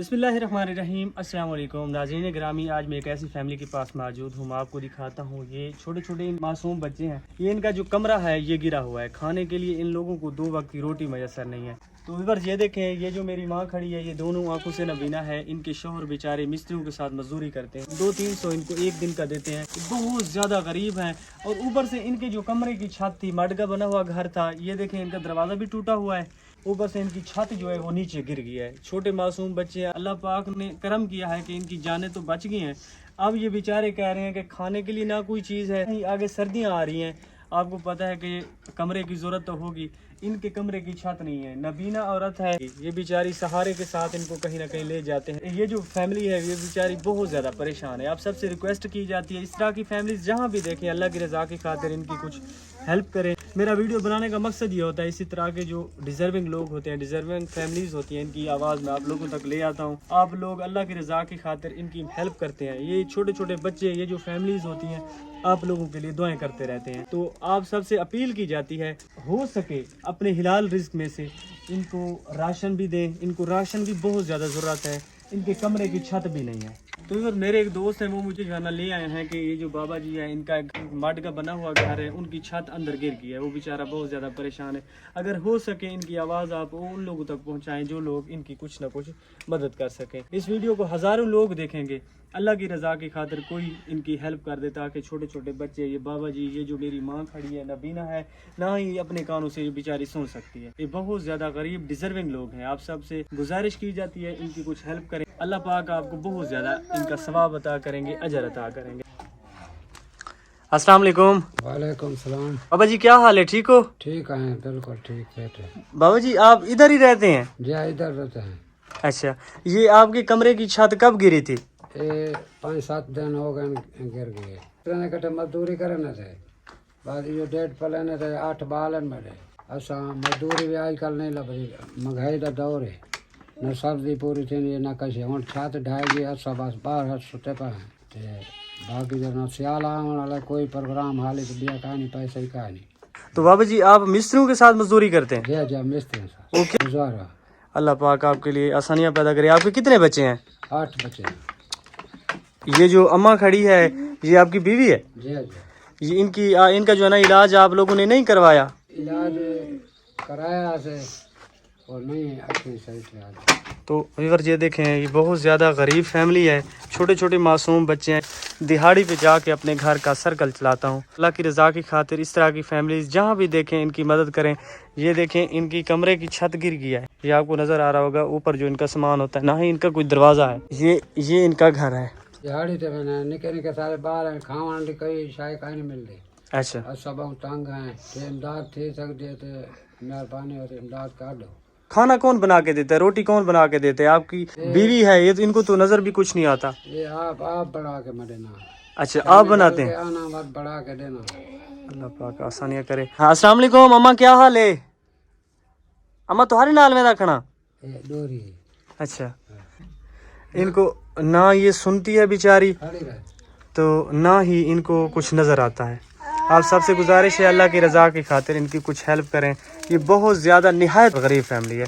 بسم اللہ الرحمن الرحیم۔ السلام علیکم ناظرین گرامی، آج میں ایک ایسی فیملی کے پاس موجود ہوں۔ میں آپ کو دکھاتا ہوں، یہ چھوٹے چھوٹے معصوم بچے ہیں۔ یہ ان کا جو کمرہ ہے یہ گرا ہوا ہے، کھانے کے لیے ان لوگوں کو 2 وقت کی روٹی میسر نہیں ہے۔ تو ویورز یہ دیکھیں، یہ جو میری ماں کھڑی ہے یہ دونوں آنکھوں سے نابینا ہے۔ ان کے شوہر بیچارے مستریوں کے ساتھ مزدوری کرتے ہیں، 200-300 ان کو ایک دن کا دیتے ہیں، بہت زیادہ غریب ہیں۔ اور اوپر سے ان کے جو کمرے کی چھت تھی، مڈ کا بنا ہوا گھر تھا، یہ دیکھیں ان کا دروازہ بھی ٹوٹا ہوا ہے، اوپر سے ان کی چھت جو ہے وہ نیچے گر گئی ہے۔ چھوٹے معصوم بچے ہیں، اللہ پاک نے کرم کیا ہے کہ ان کی جانیں تو بچ گئی ہیں۔ اب یہ بیچارے کہہ رہے ہیں کہ کھانے کے لیے نہ کوئی چیز ہے، آگے سردیاں آ رہی ہیں، آپ کو پتہ ہے کہ کمرے کی ضرورت تو ہوگی۔ ان کے کمرے کی چھت نہیں ہے، نابینا عورت ہے، یہ بیچاری سہارے کے ساتھ ان کو کہیں نہ کہیں لے جاتے ہیں۔ یہ جو فیملی ہے یہ بیچاری بہت زیادہ پریشان ہے۔ آپ سب سے ریکویسٹ کی جاتی ہے اس طرح کی فیملیز جہاں بھی دیکھیں، اللہ کی رضا کی خاطر ان کی کچھ ہیلپ کریں۔ میرا ویڈیو بنانے کا مقصد یہ ہوتا ہے، اسی طرح کے جو ڈیزرونگ لوگ ہوتے ہیں، ڈیزرونگ فیملیز ہوتی ہیں، ان کی آواز میں آپ لوگوں تک لے آتا ہوں۔ آپ لوگ اللہ کی رضا کی خاطر ان کی ہیلپ کرتے ہیں۔ یہ چھوٹے چھوٹے بچے، یہ جو فیملیز ہوتی ہیں، آپ لوگوں کے لیے دعائیں کرتے رہتے ہیں۔ تو آپ سب سے اپیل کی جاتی ہے، ہو سکے اپنے حلال رزق میں سے ان کو راشن بھی دیں۔ ان کو راشن کی بہت زیادہ ضرورت ہے، ان کے کمرے کی چھت بھی نہیں ہے۔ تو اگر میرے ایک دوست ہیں، وہ مجھے جانا لے آئے ہیں کہ یہ جو بابا جی ہیں، ان کا ایک مڈ کا بنا ہوا گھر ہے، ان کی چھت اندر گر گئی ہے، وہ بیچارہ بہت زیادہ پریشان ہے۔ اگر ہو سکے ان کی آواز آپ ان لوگوں تک پہنچائیں جو لوگ ان کی کچھ نہ کچھ مدد کر سکیں۔ اس ویڈیو کو ہزاروں لوگ دیکھیں گے، اللہ کی رضا کی خاطر کوئی ان کی ہیلپ کر دے تاکہ چھوٹے چھوٹے بچے، یہ بابا جی، یہ جو میری ماں کھڑی ہے نابینا ہے، نہ ہی اپنے کانوں سے یہ بیچاری سن سکتی ہے، یہ بہت زیادہ غریب ڈیزرونگ لوگ ہیں۔ آپ سب سے گزارش کی جاتی ہے ان کی کچھ ہیلپ کریں، اللہ پاک آپ کو بہت زیادہ ان کا ثواب عطا کریں گے، اجر عطا کریں گے۔ السلام علیکم۔ وعلیکم السلام۔ بابا جی کیا حال ہے، ٹھیک ہو؟ ٹھیک ہیں، بالکل ٹھیک بیٹھے۔ بابا جی آپ ادھر ہی رہتے ہیں؟ جی ادھر رہتے ہیں۔ اچھا، یہ آپ کے کمرے کی چھت کب گری تھی؟ یہ 5-7 دن ہو گئے گر گئے۔ اتنے کٹے مزدوری کرنے تھے، بعد یہ 1.5 پلینے تھے، 8 بالن میں تھے۔ اصا مزدوری بھی آج کل نہیں لبھی، مہنگائی کا دور ہے، نہ سردی پوری تھی نہ کسی۔ ہوں چھت ڈھائی گئی، اصا بس باہر ستے پہ ہیں۔ باقی جو نہ سیال آنے والا کوئی پروگرام حالی تو بیا کہانی پیسے ہی کہانی۔ تو بابا جی آپ مستریوں کے ساتھ مزدوری کرتے ہیں؟ جی جی مستری اوکے، صاحب گزارا۔ اللہ پاک آپ کے لیے آسانیاں پیدا کرے۔ آپ کے کتنے بچے ہیں؟ 8 بچے ہیں۔ یہ جو اماں کھڑی ہے یہ آپ کی بیوی ہے؟ جی جی، یہ ان کا جو ہے نا علاج آپ لوگوں نے نہیں کروایا؟ علاج کرایا سے اور نہیں اچھی صحیح سے آج۔ تو ویور یہ دیکھیں، یہ بہت زیادہ غریب فیملی ہے، چھوٹے چھوٹے معصوم بچے ہیں۔ دہاڑی پہ جا کے اپنے گھر کا سرکل چلاتا ہوں، اللہ کی رضا کی خاطر اس طرح کی فیملیز جہاں بھی دیکھیں ان کی مدد کریں۔ یہ دیکھیں ان کی کمرے کی چھت گر گیا ہے، یہ آپ کو نظر آ رہا ہوگا، اوپر جو ان کا سامان ہوتا ہے، نہ ہی ان کا کوئی دروازہ ہے۔ یہ ان کا گھر ہے۔ دہاڑی تے میں نکے نکے سارے باہر ہیں، کھاون دی کوئی شاید کہیں نہیں ملتی۔ اچھا، سب تنگ ہیں، تے امداد تھی سکتی ہے، تے مہربانی ہوتی امداد کر دو۔ کھانا کون بنا کے دیتا ہے، روٹی کون بنا کے دیتے ہے؟ آپ کی بیوی ہے، یہ تو ان کو تو نظر بھی کچھ نہیں آتا۔ یہ آپ بڑھا کے میں دینا۔ اچھا آپ بناتے ہیں؟ آنا مت بڑھا کے دینا۔ اللہ پاک آسانیاں کرے۔ ہاں السلام علیکم اما، کیا حال ہے؟ اما تمہارے نال میں رکھنا؟ یہ ڈوری اچھا، ان کو نہ یہ سنتی ہے بیچاری، کھڑی رہے۔ تو نہ ہی ان کو کچھ نظر آتا ہے۔ آپ سب سے گزارش ہے اللہ کی رضا کی خاطر ان کی کچھ ہیلپ کریں، یہ بہت زیادہ نہایت غریب فیملی ہے۔